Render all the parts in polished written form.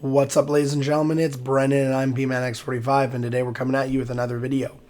What's up, ladies and gentlemen? It's Brennan and I'm PManX45, and today we're coming at you with another video.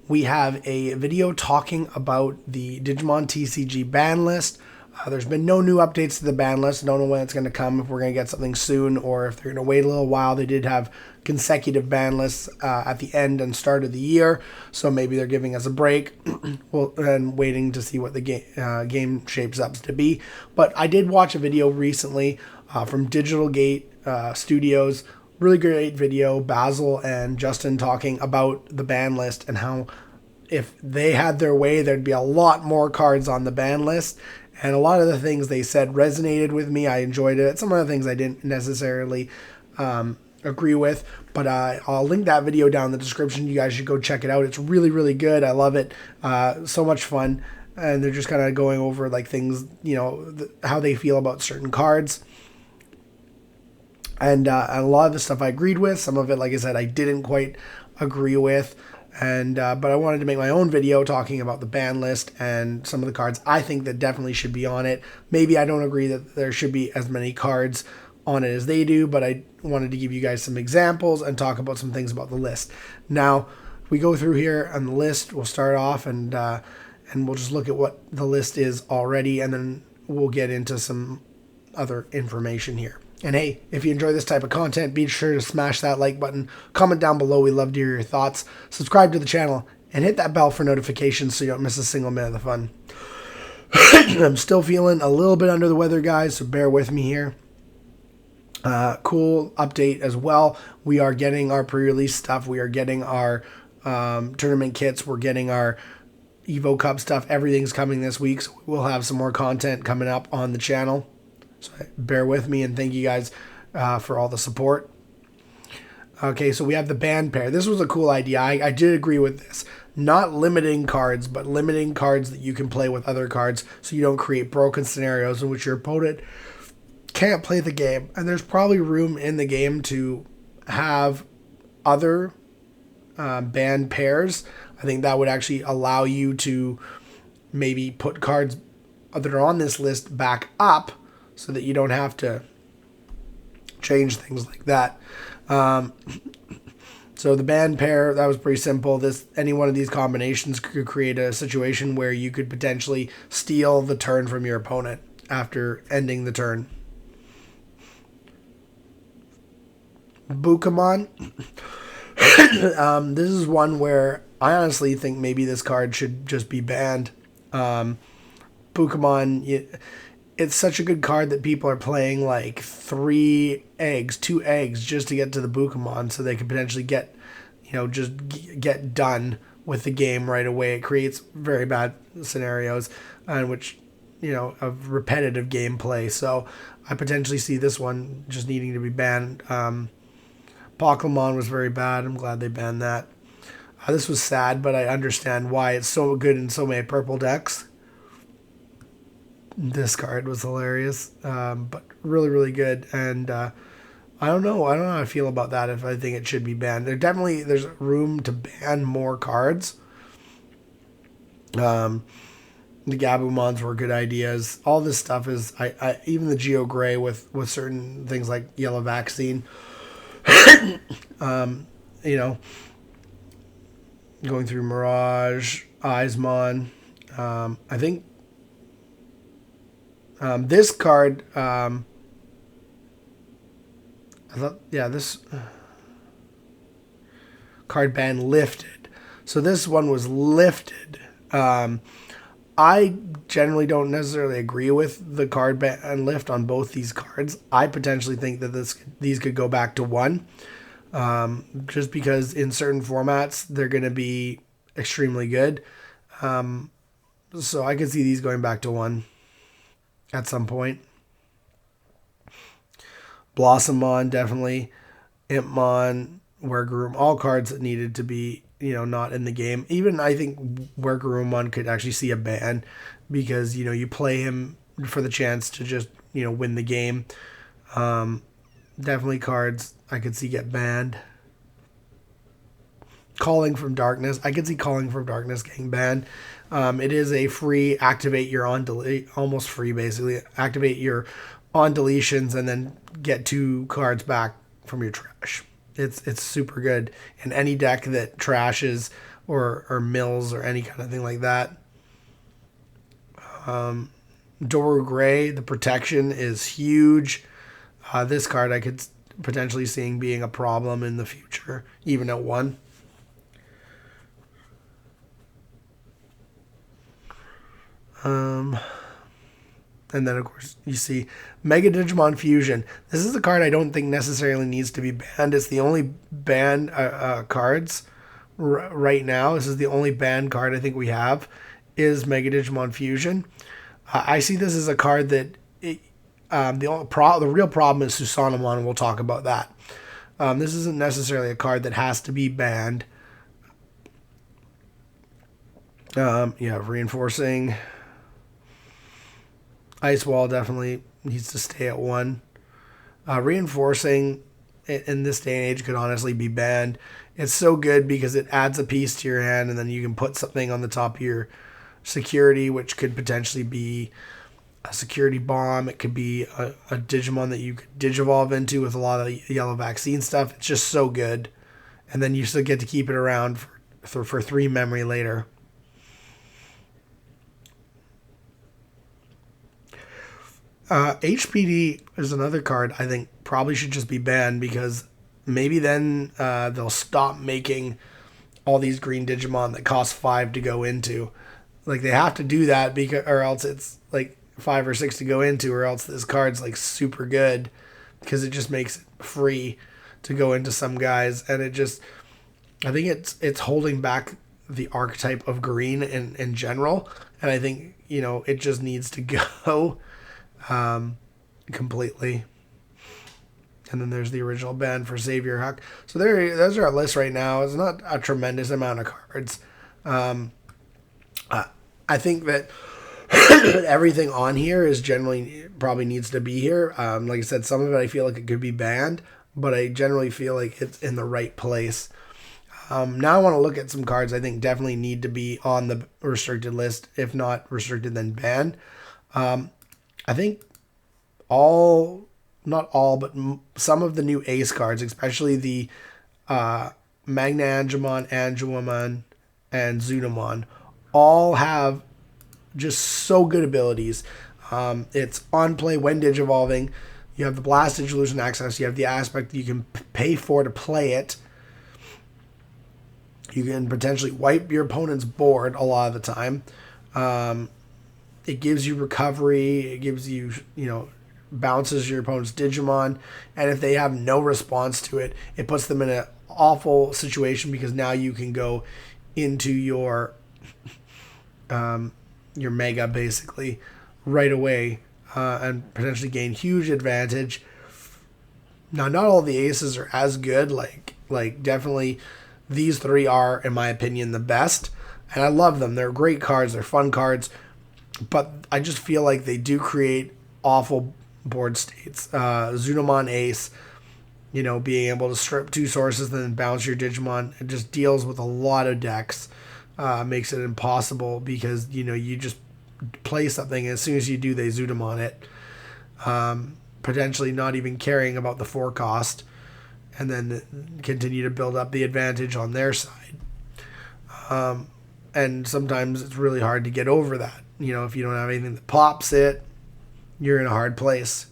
We have a video talking about the Digimon TCG ban list. There's been no new updates to the ban list. I don't know when it's going to come, if we're going to get something soon or if they're going to wait a little while. They did have consecutive ban lists at the end and start of the year, so maybe they're giving us a break and waiting to see what the game shapes up to be. But I did watch a video recently from Digital Gate Studios. Really great video. Basil and Justin talking about the ban list and how if they had their way, there'd be a lot more cards on the ban list. And a lot of the things they said resonated with me. I enjoyed it. Some of the things I didn't necessarily agree with. But I'll link that video down in the description. You guys should go check it out. It's really, really good. I love it. So much fun. And they're just kind of going over like things, you know, how they feel about certain cards. And a lot of the stuff I agreed with. Some of it, like I said, I didn't quite agree with. And but I wanted to make my own video talking about the ban list and some of the cards I think that definitely should be on it. Maybe I don't agree that there should be as many cards on it as they do, but I wanted to give you guys some examples and talk about some things about the list. Now, we go through here on the list. We'll start off and we'll just look at what the list is already, and then we'll get into some other information here. And hey, if you enjoy this type of content, be sure to smash that like button, comment down below. We love to hear your thoughts. Subscribe to the channel and hit that bell for notifications so you don't miss a single minute of the fun. I'm still feeling a little bit under the weather, guys, so bear with me here. Cool update as well. We are getting our pre-release stuff. We are getting our tournament kits. We're getting our Evo Cup stuff. Everything's coming this week, so we'll have some more content coming up on the channel. So bear with me, and thank you guys for all the support. Okay, so we have the band pair. This was a cool idea. I did agree with this. Not limiting cards, but limiting cards that you can play with other cards so you don't create broken scenarios in which your opponent can't play the game. And there's probably room in the game to have other band pairs. I think that would actually allow you to maybe put cards that are on this list back up, so that you don't have to change things like that. So the band pair, that was pretty simple. Any one of these combinations could create a situation where you could potentially steal the turn from your opponent after ending the turn. Bukamon. This is one where I honestly think maybe this card should just be banned. Bukamon... It's such a good card that people are playing like 2 eggs just to get to the Bukamon, so they could potentially get, just get done with the game right away. It creates very bad scenarios in which, of repetitive gameplay. So I potentially see this one just needing to be banned. Pokemon was very bad. I'm glad they banned that. This was sad, but I understand why it's so good in so many purple decks. This card was hilarious, but really, really good. And I don't know how I feel about that, if I think it should be banned. There's room to ban more cards. The Gabumons were good ideas. All this stuff is, even the Geo Gray with certain things like Yellow Vaccine, going through Mirage, Eismon, I think this card, I thought, this card ban lifted. So this one was lifted. I generally don't necessarily agree with the card ban lift on both these cards. I potentially think that these could go back to 1. Just because in certain formats, they're going to be extremely good. So I could see these going back to 1. At some point. Blossomon, definitely. Impmon, Wergroom, all cards that needed to be, not in the game. Even I think Wergroomon could actually see a ban because, you play him for the chance to just, win the game. Definitely cards I could see get banned. Calling from Darkness. I could see Calling from Darkness getting banned. It is a free activate your on delay, almost free basically. Activate your on deletions and then get 2 cards back from your trash. It's super good in any deck that trashes or mills or any kind of thing like that. Doru Gray, the protection is huge. This card I could potentially seeing being a problem in the future, even at 1. And then, of course, you see Mega Digimon Fusion. This is a card I don't think necessarily needs to be banned. It's the only banned cards right now. This is the only banned card I think we have is Mega Digimon Fusion. I see this as a card that the real problem is Susanamon, and we'll talk about that. This isn't necessarily a card that has to be banned. Reinforcing. Ice Wall definitely needs to stay at 1. Reinforcing in this day and age could honestly be banned. It's so good because it adds a piece to your hand, and then you can put something on the top of your security, which could potentially be a security bomb. It could be a Digimon that you could Digivolve into with a lot of yellow vaccine stuff. It's just so good. And then you still get to keep it around for 3 memory later. HPD is another card I think probably should just be banned, because maybe then they'll stop making all these green Digimon that cost 5 to go into. Like, they have to do that, because, or else it's like 5 or 6 to go into, or else this card's like super good because it just makes it free to go into some guys. And it just, I think it's holding back the archetype of green in general. And I think, it just needs to go completely. And then there's the original ban for Xavier Huck. So those are our list right now. It's not a tremendous amount of cards. I think that everything on here is generally probably needs to be here. Like I said, some of it I feel like it could be banned, but I generally feel like it's in the right place. Now I want to look at some cards I think definitely need to be on the restricted list. If not restricted, then banned. I think not all, but some of the new Ace cards, especially the Magna Angemon, Angemon, and Zunamon, all have just so good abilities. It's on play when Digivolving. You have the Blast Digivolution access. You have the aspect you can pay for to play it. You can potentially wipe your opponent's board a lot of the time. It gives you recovery. It gives you, bounces your opponent's Digimon. And if they have no response to it, it puts them in an awful situation, because now you can go into your Mega basically right away and potentially gain huge advantage. Now, not all the aces are as good. Like definitely these 3 are, in my opinion, the best. And I love them. They're great cards. They're fun cards. But I just feel like they do create awful board states. Zunamon Ace, being able to strip 2 sources and then bounce your Digimon, it just deals with a lot of decks. Makes it impossible, because, you just play something, and as soon as you do, they Zunamon it. Potentially not even caring about the 4 cost, and then continue to build up the advantage on their side. And sometimes it's really hard to get over that. If you don't have anything that pops it, you're in a hard place.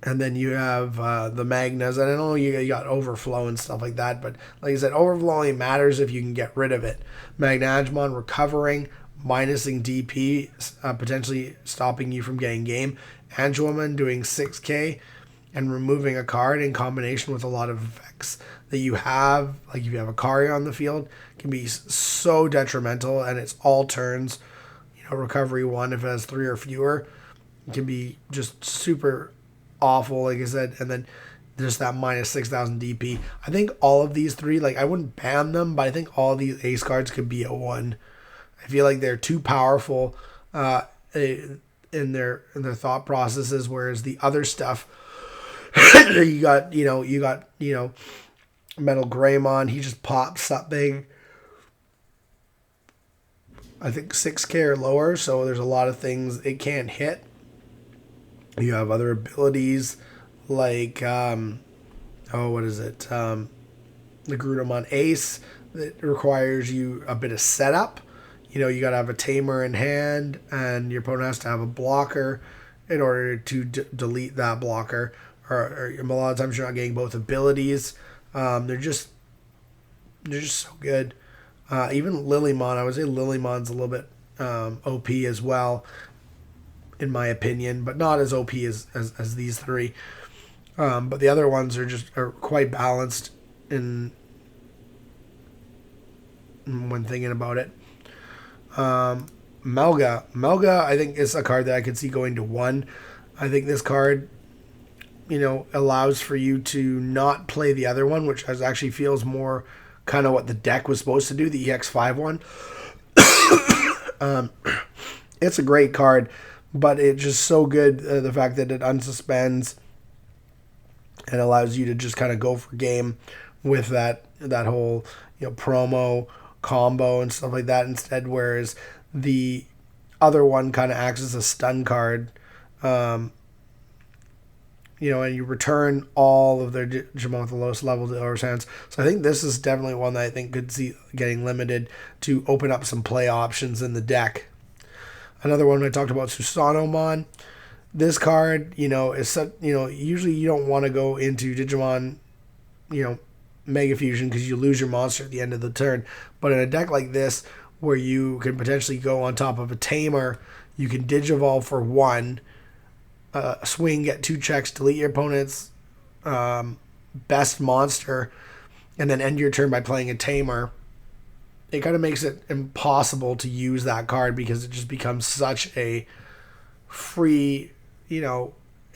And then you have the Magnas. And I know you got Overflow and stuff like that, but like I said, Overflow only matters if you can get rid of it. Magna Angemon recovering, minusing DP, potentially stopping you from getting game. Angemon doing 6k and removing a card in combination with a lot of effects that you have. Like if you have a Kari on the field, can be so detrimental, and it's all turns. Recovery 1 if it has 3 or fewer. It can be just super awful, like I said. And then just that minus 6,000 DP. I think all of these 3, I wouldn't ban them, but I think all of these ace cards could be a 1. I feel like they're too powerful in their thought processes, whereas the other stuff, you got Metal Greymon, he just pops something, I think 6k or lower, so there's a lot of things it can't hit. You have other abilities like, what is it? The Grudamon Ace that requires you a bit of setup. You got to have a tamer in hand, and your opponent has to have a blocker in order to delete that blocker. Or a lot of times you're not getting both abilities. They're just so good. Even Lilymon, I would say Lilymon's a little bit OP as well, in my opinion, but not as OP as these three. But the other ones are quite balanced in when thinking about it. Melga, I think is a card that I could see going to 1. I think this card, allows for you to not play the other one, which actually feels more kind of what the deck was supposed to do, the EX5 one. It's a great card, but it's just so good, the fact that it unsuspends and allows you to just kind of go for game with that whole promo combo and stuff like that instead, whereas the other one kind of acts as a stun card, and you return all of their Digimon with the lowest level to dealer's hands. So I think this is definitely one that I think could see getting limited to open up some play options in the deck. Another one I talked about, Susanomon. This card, is such, usually you don't want to go into Digimon, Mega Fusion because you lose your monster at the end of the turn. But in a deck like this, where you can potentially go on top of a tamer, you can Digivolve for 1, swing, get 2 checks, delete your opponent's best monster, and then end your turn by playing a tamer. It kind of makes it impossible to use that card because it just becomes such a free,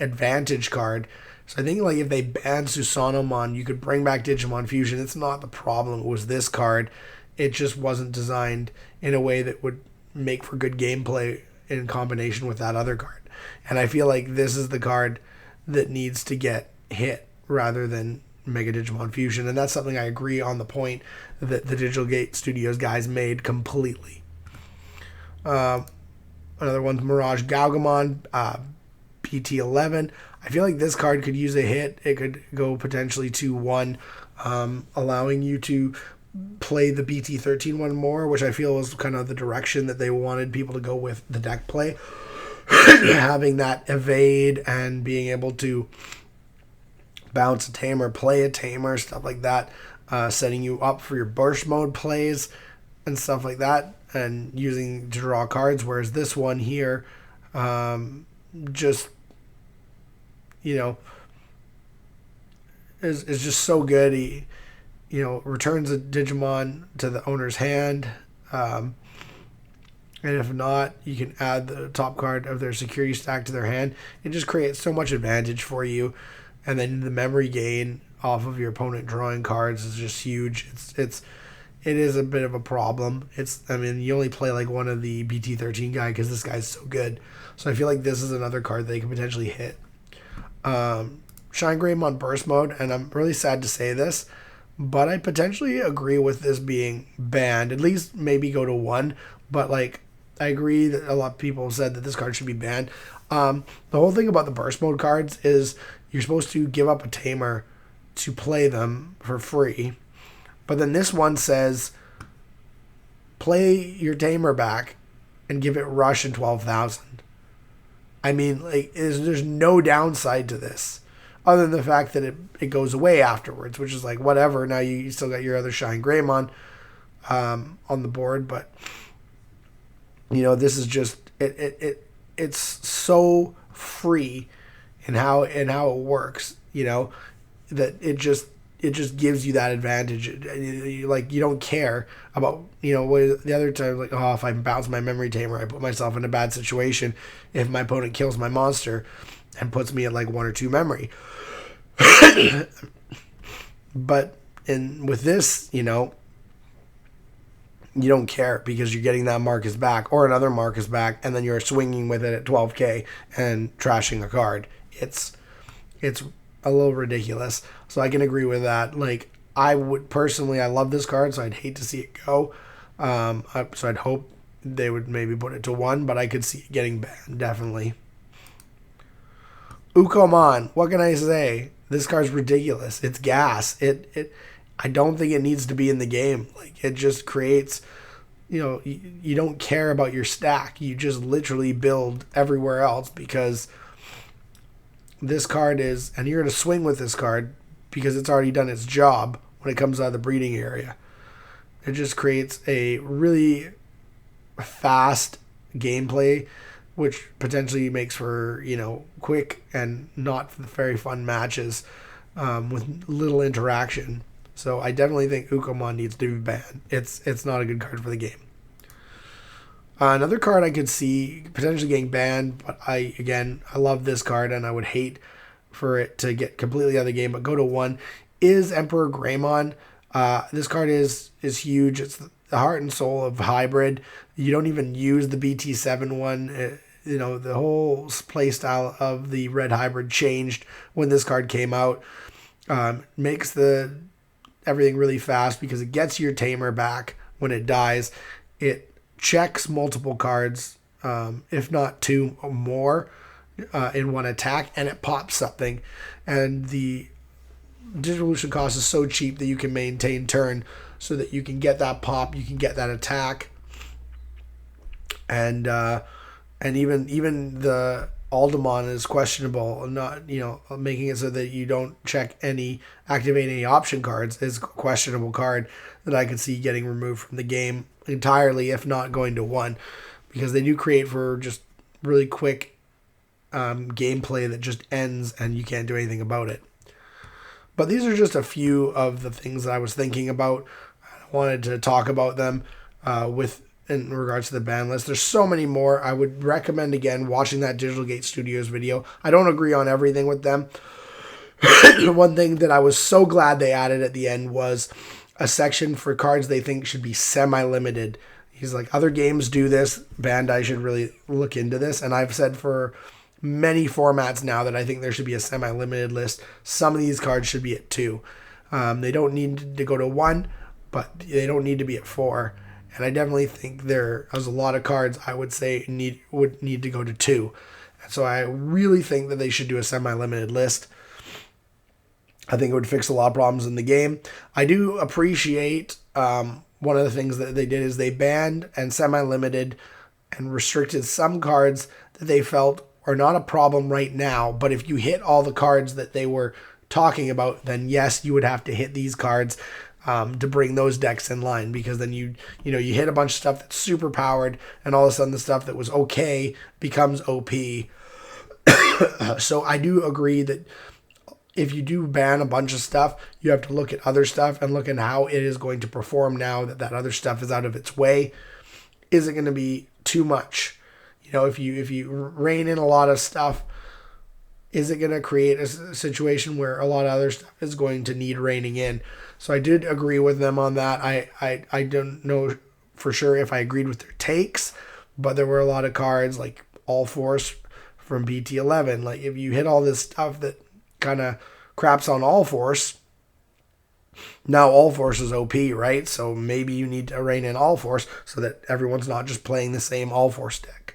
advantage card. So I think like if they banned Susanomon, you could bring back Digimon Fusion. It's not the problem. It was this card. It just wasn't designed in a way that would make for good gameplay in combination with that other card. And I feel like this is the card that needs to get hit rather than Mega Digimon Fusion. And that's something I agree on the point that the Digital Gate Studios guys made completely. Another one's Mirage Gaugamon, PT11. I feel like this card could use a hit. It could go potentially to 1, allowing you to play the BT13 one more, which I feel was kind of the direction that they wanted people to go with the deck play. Having that evade and being able to bounce a tamer, play a tamer, stuff like that, setting you up for your burst mode plays and stuff like that, and using to draw cards, whereas this one here just is just so good. He returns a Digimon to the owner's hand, and if not, you can add the top card of their security stack to their hand. It just creates so much advantage for you, and then the memory gain off of your opponent drawing cards is just huge. It is a bit of a problem. You only play like one of the BT13 guy because this guy's so good. So I feel like this is another card they can potentially hit. Shine Greymon Burst Mode, and I'm really sad to say this, but I potentially agree with this being banned. At least maybe go to 1, but like I agree that a lot of people have said that this card should be banned. The whole thing about the Burst Mode cards is you're supposed to give up a tamer to play them for free. But then this one says, play your tamer back and give it rush in 12,000. I mean, like, there's no downside to this other than the fact that it goes away afterwards, which is like, whatever. Now you still got your other Shine Greymon on the board. But, this is just, it's so free in how it works, that it just gives you that advantage. Like, you don't care about, the other time, like, if I bounce my memory tamer, I put myself in a bad situation if my opponent kills my monster and puts me at like 1 or 2 memory. But with this, you don't care because you're getting that Marcus back or another Marcus back, and then you're swinging with it at 12k and trashing a card. It's a little ridiculous. So I can agree with that. Like, I would personally, I love this card, so I'd hate to see it go. So I'd hope they would maybe put it to 1, but I could see it getting banned, definitely. Ukomon, what can I say? This card's ridiculous. It's gas. I don't think it needs to be in the game. Like, it just creates, you don't care about your stack. You just literally build everywhere else because this card is, and you're going to swing with this card because it's already done its job when it comes out of the breeding area. It just creates a really fast gameplay, which potentially makes for, quick and not very fun matches with little interaction. So I definitely think Ukomon needs to be banned. It's not a good card for the game. Another card I could see potentially getting banned, but I love this card and I would hate for it to get completely out of the game, but go to 1, is Emperor Greymon. This card is huge. It's the heart and soul of hybrid. You don't even use the BT7 one. The whole play style of the red hybrid changed when this card came out. Makes everything really fast because it gets your tamer back when it dies. It checks multiple cards, if not 2 or more, in one attack, and it pops something. And the digivolution cost is so cheap that you can maintain turn so that you can get that pop, you can get that attack, and even the Aldemon is questionable. Not making it so that you don't activate any option cards is a questionable card that I could see getting removed from the game entirely, if not going to 1, because they do create for just really quick gameplay that just ends and you can't do anything about it. But these are just a few of the things that I was thinking about. I wanted to talk about them in regards to the ban list. There's so many more. I would recommend, again, watching that Digital Gate Studios video. I don't agree on everything with them. One thing that I was so glad they added at the end was a section for cards they think should be semi-limited. He's like, other games do this. Bandai should really look into this. And I've said for many formats now that I think there should be a semi-limited list. Some of these cards should be at 2. They don't need to go to 1, but they don't need to be at 4. And I definitely think there's a lot of cards I would say would need to go to 2. And so I really think that they should do a semi-limited list. I think it would fix a lot of problems in the game. I do appreciate one of the things that they did is they banned and semi-limited and restricted some cards that they felt are not a problem right now. But if you hit all the cards that they were talking about, then yes, you would have to hit these cards to bring those decks in line, because then you hit a bunch of stuff that's super powered, and all of a sudden the stuff that was okay becomes OP. So I do agree that if you do ban a bunch of stuff, you have to look at other stuff and look at how it is going to perform now that other stuff is out of its way. Is it going to be too much? If you rein in a lot of stuff, is it going to create a situation where a lot of other stuff is going to need reining in? So I did agree with them on that. I don't know for sure if I agreed with their takes, but there were a lot of cards like All Force from BT11. Like, if you hit all this stuff that kind of craps on All Force, now All Force is OP, right? So maybe you need to rein in All Force so that everyone's not just playing the same All Force deck.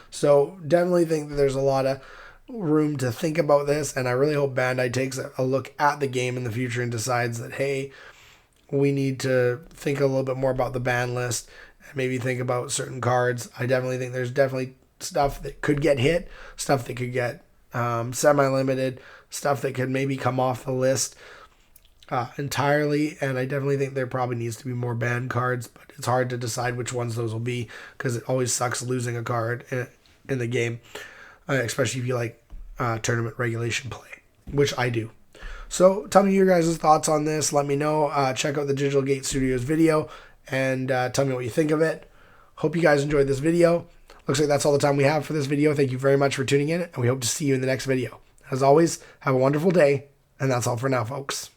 So definitely think that there's a lot of room to think about this, and I really hope Bandai takes a look at the game in the future and decides that, hey, we need to think a little bit more about the ban list and maybe think about certain cards. I definitely think there's stuff that could get hit, stuff that could get semi-limited, stuff that could maybe come off the list entirely, and I definitely think there probably needs to be more banned cards, but it's hard to decide which ones those will be because it always sucks losing a card in the game. Especially if you like tournament regulation play, which I do. So tell me your guys' thoughts on this. Let me know. Check out the Digital Gate Studios video and tell me what you think of it. Hope you guys enjoyed this video. Looks like that's all the time we have for this video. Thank you very much for tuning in, and we hope to see you in the next video. As always, have a wonderful day, and that's all for now, folks.